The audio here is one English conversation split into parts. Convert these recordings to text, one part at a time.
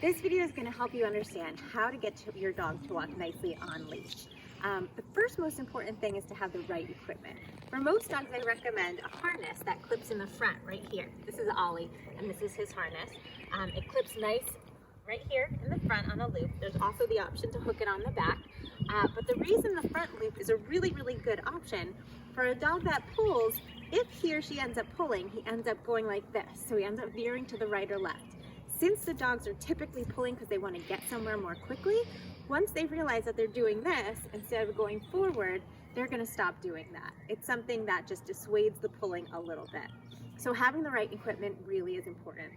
This video is going to help you understand how to get your dog to walk nicely on leash. The first most important thing is to have the right equipment. For most dogs, I recommend a harness that clips in the front right here. This is Ollie, and this is his harness. It clips nice right here in the front on a loop. There's also the option to hook it on the back. But the reason the front loop is a really, really good option for a dog that pulls, if he or she ends up pulling, he ends up going like this. So he ends up veering to the right or left. Since the dogs are typically pulling because they want to get somewhere more quickly, once they realize that they're doing this, instead of going forward, they're going to stop doing that. It's something that just dissuades the pulling a little bit. So having the right equipment really is important.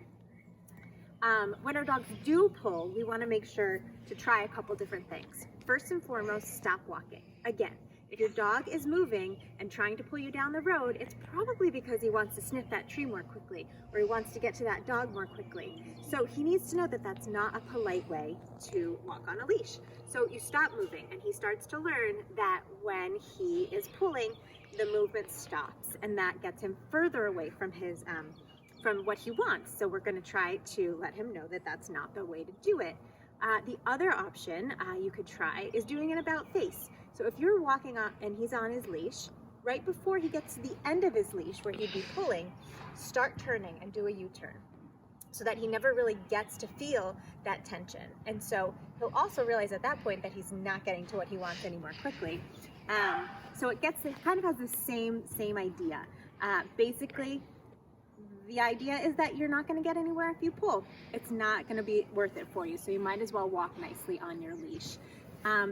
When our dogs do pull, we want to make sure to try a couple different things. First and foremost, stop walking. Again, if your dog is moving and trying to pull you down the road, it's probably because he wants to sniff that tree more quickly, or he wants to get to that dog more quickly. So he needs to know that that's not a polite way to walk on a leash. So you stop moving, and he starts to learn that when he is pulling, the movement stops, and that gets him further away from his from what he wants. So we're going to try to let him know that that's not the way to do it. The other option you could try is doing an about face. So if you're walking on and he's on his leash, right before he gets to the end of his leash where he'd be pulling, start turning and do a U-turn so that he never really gets to feel that tension. And so he'll also realize at that point that he's not getting to what he wants any more quickly. So it kind of has the same idea. Basically, the idea is that you're not going to get anywhere if you pull. It's not going to be worth it for you, so you might as well walk nicely on your leash.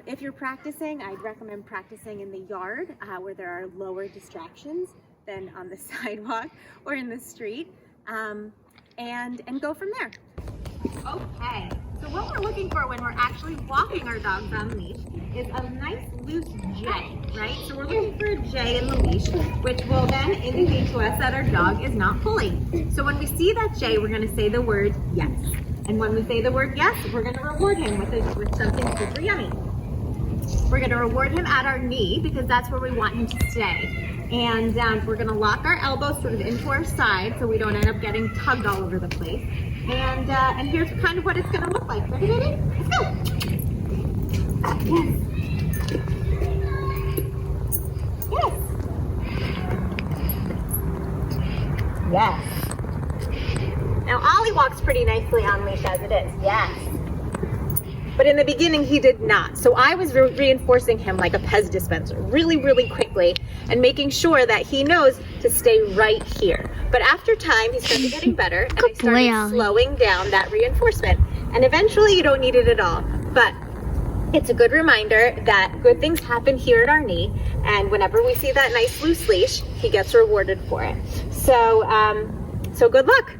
If you're practicing, I'd recommend practicing in the yard where there are lower distractions than on the sidewalk or in the street, and go from there. Okay, so what we're looking for when we're actually walking our dogs on leash is a nice loose J, right? So we're looking for a J in the leash, which will then indicate to us that our dog is not pulling. So when we see that J, we're going to say the word yes. And when we say the word yes, we're going to reward him with something super yummy. We're going to reward him at our knee because that's where we want him to stay. And we're going to lock our elbows sort of into our side so we don't end up getting tugged all over the place. And here's kind of what it's going to look like. Ready, baby? Let's go. Yes. Yes. Yes. Now Ollie walks pretty nicely on leash as it is. Yes. But in the beginning he did not. So I was reinforcing him like a Pez dispenser really, really quickly and making sure that he knows to stay right here. But after time, he started getting better and I started slowing down that reinforcement. And eventually you don't need it at all. But it's a good reminder that good things happen here at our knee. And whenever we see that nice loose leash, he gets rewarded for it. So good luck.